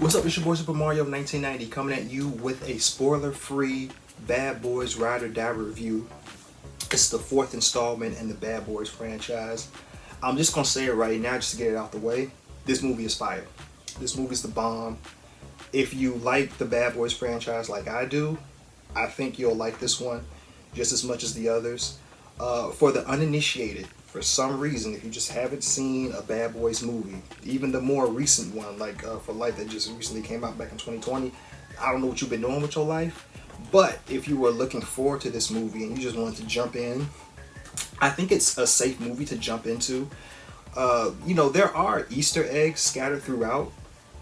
What's up? It's your boy Super Mario 1990 coming at you with a spoiler-free Bad Boys Ride or Die review. It's the fourth installment in the Bad Boys franchise. I'm just gonna say it right now just to get it out the way. This movie is fire. This movie's the bomb. If you like the Bad Boys franchise like I do, I think you'll like this one just as much as the others. For the uninitiated, for some reason, if you just haven't seen a Bad Boys movie, even the more recent one, like For Life that just recently came out back in 2020, I don't know what you've been doing with your life, but if you were looking forward to this movie and you just wanted to jump in, I think it's a safe movie to jump into. There are Easter eggs scattered throughout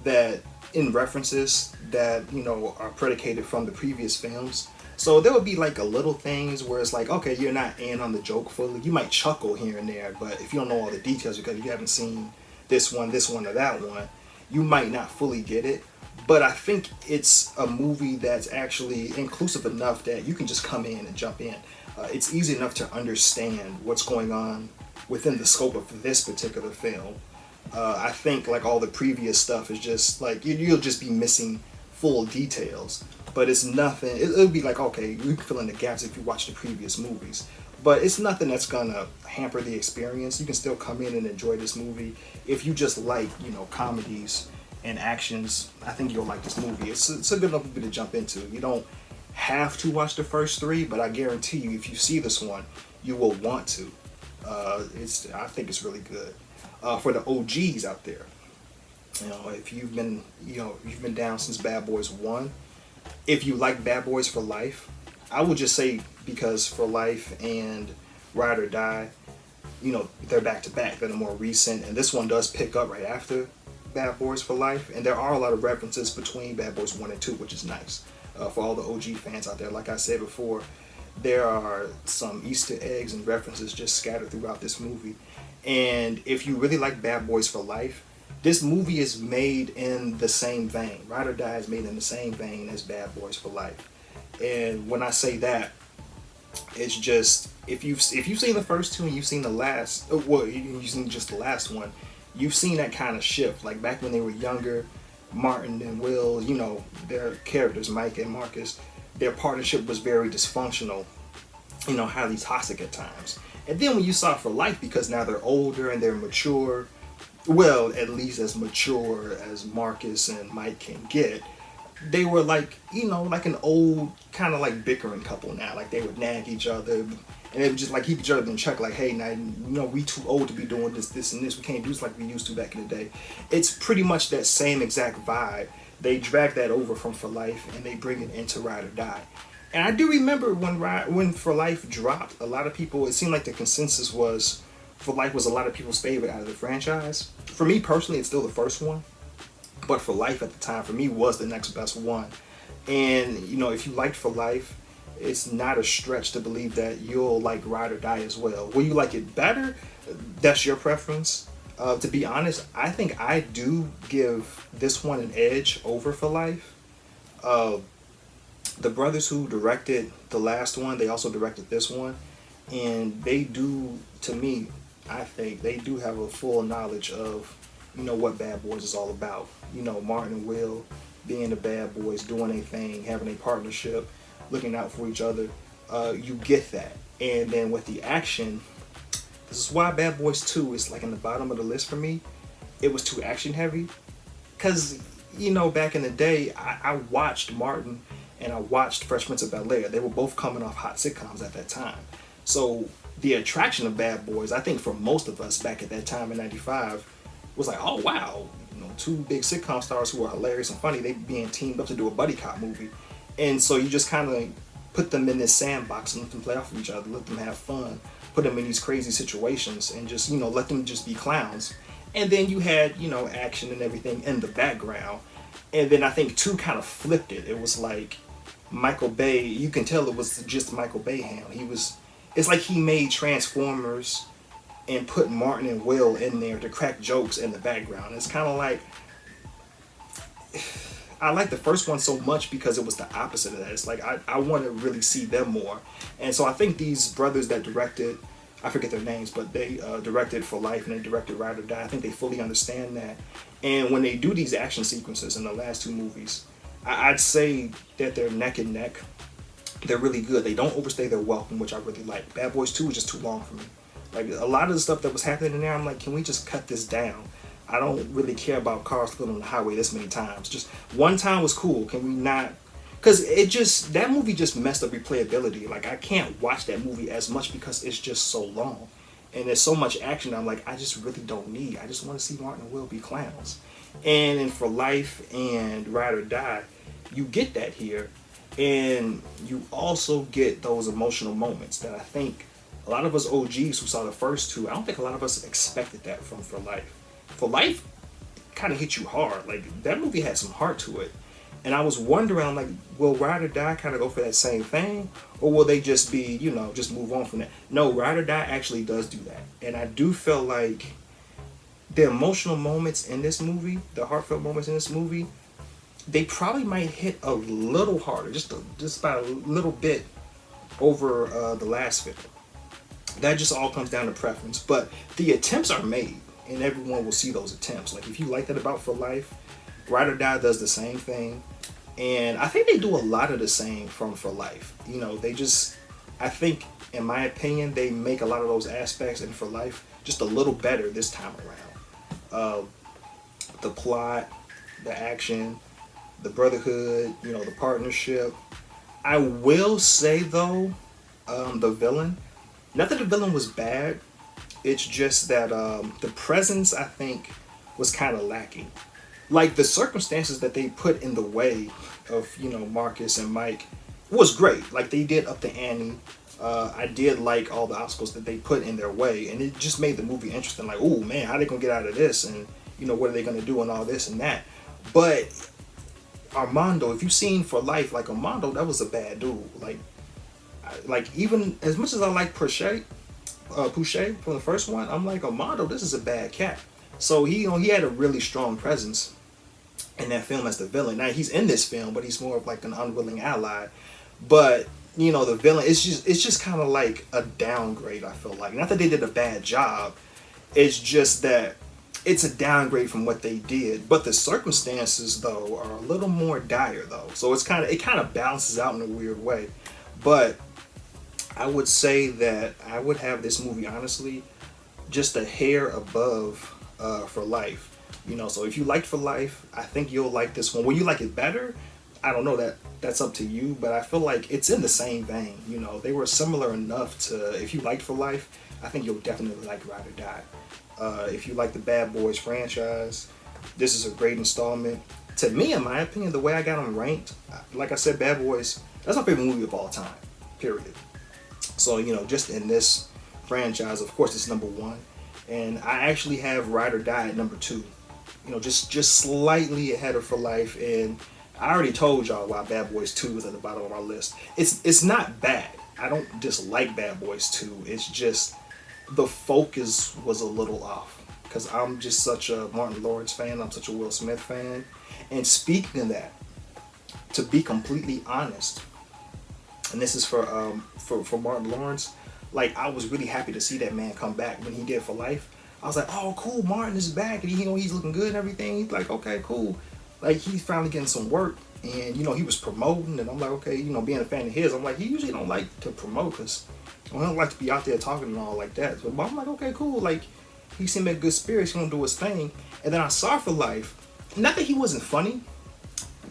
that in references that are predicated from the previous films. So there would be like a little things where it's like, okay, you're not in on the joke fully. You might chuckle here and there, but if you don't know all the details because you haven't seen this one, or that one, you might not fully get it. But I think it's a movie that's actually inclusive enough that you can just come in and jump in. It's easy enough to understand what's going on within the scope of this particular film. I think like all the previous stuff is just like you'll just be missing full details, but it's nothing. It'll be like, okay, you can fill in the gaps if you watch the previous movies, but it's nothing that's gonna hamper the experience. You can still come in and enjoy this movie if you just like comedies and actions. I think you'll like this movie. It's a good enough movie to jump into. You don't have to watch the first three, but I guarantee you, if you see this one, you will want to. I think it's really good. For the OGs out there, if you've been down since Bad Boys 1, if you like Bad Boys for Life, I would just say because For Life and Ride or Die, they're back to back. They're the more recent, and this one does pick up right after Bad Boys for Life, and there are a lot of references between Bad Boys 1 and 2, which is nice. For all the OG fans out there, like I said before, there are some Easter eggs and references just scattered throughout this movie. And if you really like Bad Boys for Life, this movie is made in the same vein. Ride or Die is made in the same vein as Bad Boys for Life. And when I say that, it's just if you've seen the first two and you've seen the last, you've seen just the last one, you've seen that kind of shift. Like back when they were younger, Martin and Will, their characters, Mike and Marcus, their partnership was very dysfunctional, highly toxic at times. And then when you saw For Life, because now they're older and they're mature, well, at least as mature as Marcus and Mike can get, they were like, like an old kind of like bickering couple now. Like they would nag each other, and they would just like keep each other in check. Like, hey, now, we too old to be doing this, and this. We can't do this like we used to back in the day. It's pretty much that same exact vibe. They drag that over from For Life and they bring it into Ride or Die. And I do remember when For Life dropped, a lot of people, it seemed like the consensus was For Life was a lot of people's favorite out of the franchise. For me personally, it's still the first one. But For Life at the time, for me, was the next best one. And, if you liked For Life, it's not a stretch to believe that you'll like Ride or Die as well. Will you like it better? That's your preference. To be honest, I think I do give this one an edge over For Life. The brothers who directed the last one, they also directed this one, and they do, to me, I think they do have a full knowledge of what Bad Boys is all about. Martin and Will being the bad boys, doing a thing, having a partnership, looking out for each other. You get that. And then with the action, this is why Bad Boys 2 is like in the bottom of the list for me. It was too action heavy. Because, back in the day, I watched Martin and I watched Fresh Prince of Bel-Air. They were both coming off hot sitcoms at that time. So the attraction of Bad Boys, I think for most of us back at that time in 95, was like, oh wow, two big sitcom stars who are hilarious and funny, they being teamed up to do a buddy cop movie. And so you just kind of put them in this sandbox and let them play off of each other, let them have fun, put them in these crazy situations and just, let them just be clowns. And then you had, action and everything in the background. And then I think 2 kind of flipped it. It was like Michael Bay, you can tell it was just Michael Bay hand. It's like he made Transformers and put Martin and Will in there to crack jokes in the background. It's kind of like, I like the first one so much because it was the opposite of that. It's like I want to really see them more. And so I think these brothers that directed I forget their names, but they directed For Life and they directed Ride or Die. I think they fully understand that. And when they do these action sequences in the last two movies, I'd say that they're neck and neck. They're really good. They don't overstay their welcome, which I really like. Bad Boys 2 was just too long for me. Like, a lot of the stuff that was happening in there, I'm like, can we just cut this down? I don't really care about cars going on the highway this many times. Just one time was cool. Can we not? Because that movie just messed up replayability. Like, I can't watch that movie as much because it's just so long. And there's so much action. I'm like, I just really don't need. I just want to see Martin and Will be clowns. And in For Life and Ride or Die, you get that here. And you also get those emotional moments that I think a lot of us OGs who saw the first two, I don't think a lot of us expected that from For Life. For Life kind of hit you hard. Like, that movie had some heart to it. And I was wondering, like, will Ride or Die kind of go for that same thing? Or will they just be, just move on from that? No, Ride or Die actually does do that. And I do feel like the emotional moments in this movie, the heartfelt moments in this movie, they probably might hit a little harder, just about a little bit over the last film. That just all comes down to preference. But the attempts are made, and everyone will see those attempts. Like, if you like that about For Life, Ride or Die does the same thing. And I think they do a lot of the same from For Life. I think, in my opinion, they make a lot of those aspects in For Life just a little better this time around. The plot, the action, the brotherhood, the partnership. I will say, though, the villain, not that the villain was bad, it's just that the presence, I think, was kind of lacking. Like, the circumstances that they put in the way of, Marcus and Mike was great. Like, they did up the ante. I did like all the obstacles that they put in their way, and it just made the movie interesting. Like, oh man, how are they gonna get out of this, and what are they gonna do, and all this and that. But Armando, if you've seen For Life, like, Armando, that was a bad dude. Like even as much as I like Pouchet from the first one, I'm like, Armando, this is a bad cat. So he had a really strong presence in that film as the villain. Now he's in this film, but he's more of like an unwilling ally. But the villain, it's just kind of like a downgrade. I feel like, not that they did a bad job, it's just that it's a downgrade from what they did. But the circumstances, though, are a little more dire, though. So it kind of balances out in a weird way. But I would say that I would have this movie, honestly, just a hair above For Life. So if you liked For Life, I think you'll like this one. Will you like it better? I don't know, that's up to you, but I feel like it's in the same vein. They were similar enough to, if you liked For Life, I think you'll definitely like Ride or Die. If you like the Bad Boys franchise, this is a great installment. To me, in my opinion, the way I got them ranked, like I said, Bad Boys, that's my favorite movie of all time, period. So, just in this franchise, of course, it's number one. And I actually have Ride or Die at number two. Just slightly ahead of For Life. And I already told y'all why Bad Boys 2 was at the bottom of my list. It's not bad. I don't dislike Bad Boys 2. It's just the focus was a little off. Because I'm just such a Martin Lawrence fan. I'm such a Will Smith fan. And speaking of that, to be completely honest, and this is for Martin Lawrence, like, I was really happy to see that man come back when he did For Life. I was like, oh cool, Martin is back, and he's looking good and everything. He's like, okay, cool. Like, he's finally getting some work, and he was promoting, and I'm like, okay, being a fan of his, I'm like, he usually don't like to promote because he don't like to be out there talking and all like that. So I'm like, okay, cool. Like, he seemed in good spirits, he gonna do his thing. And then I saw For Life. Not that he wasn't funny,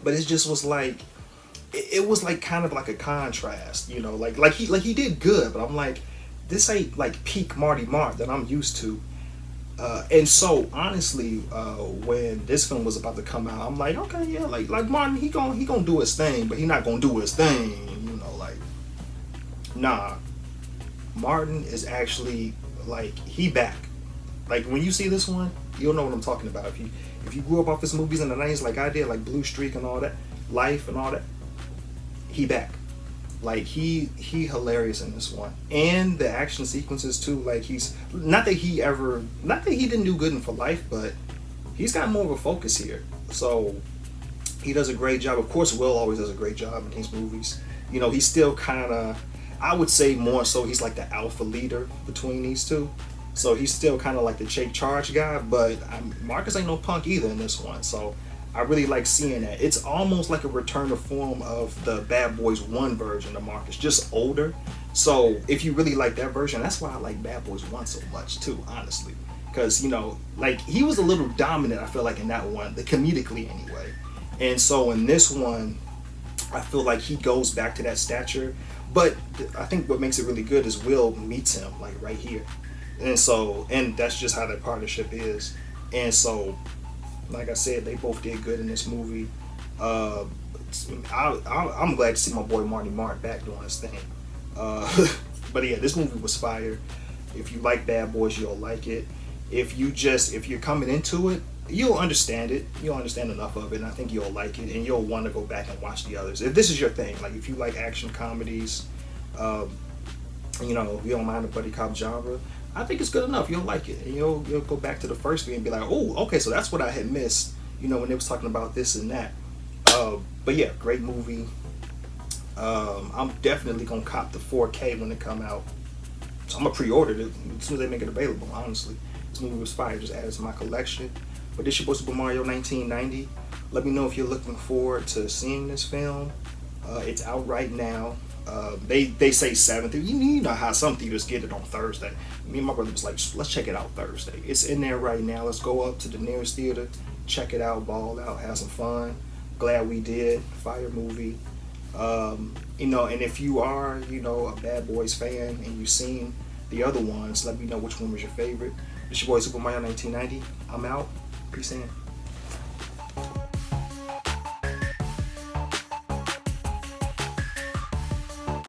but it just was like, it was like kind of like a contrast, like he did good, but I'm like, this ain't like peak Marty Mark that I'm used to. And so honestly, when this film was about to come out, I'm like, okay, yeah, like Martin, he gonna do his thing, but he not gonna do his thing, like, nah. Martin is actually, like, he back. Like, when you see this one, you'll know what I'm talking about. If you grew up off his movies in the 90s like I did, like Blue Streak and all that, Life and all that, he back. Like, he hilarious in this one. And the action sequences too, like, he's not that he didn't do good in For Life, but he's got more of a focus here. So he does a great job. Of course, Will always does a great job in his movies. He's still kind of, I would say more so he's like the alpha leader between these two. So he's still kind of like the take charge guy, but Marcus ain't no punk either in this one. So I really like seeing that. It's almost like a return to form of the Bad Boys 1 version of Marcus, just older. So if you really like that version, that's why I like Bad Boys 1 so much too, honestly. Because, you know, like he was a little dominant, I feel like, in that one, the comedically anyway. And so in this one, I feel like he goes back to that stature. But I think what makes it really good is Will meets him, like right here. And so, and that's just how their partnership is. And so, like I said, they both did good in this movie. Uh, I'm glad to see my boy Marty Martin back doing his thing. But yeah, this movie was fire. If you like Bad Boys, you'll like it. If you're coming into it, you'll understand it. You'll understand enough of it, and I think you'll like it, and you'll want to go back and watch the others. If this is your thing, like if you like action comedies, you know, if you don't mind the buddy cop genre, I think it's good enough. You'll like it, and you'll go back to the first three and be like, oh, okay, so that's what I had missed. You know, when they was talking about this and that. But yeah, great movie. I'm definitely gonna cop the 4K when it come out. So I'm gonna pre-order it as soon as they make it available. Honestly, this movie was fire. Just added to my collection. But this your boy Super Mario 1990. Let me know if you're looking forward to seeing this film. It's out right now. They say 7th. You know how some theaters get it on Thursday. Me and my brother was like, let's check it out Thursday. It's in there right now. Let's go up to the nearest theater, check it out, ball out, have some fun. Glad we did. Fire movie. You know, and if you are, you know, a Bad Boys fan and you've seen the other ones, let me know which one was your favorite. It's your boy Super Mario 1990. I'm out. Peace in.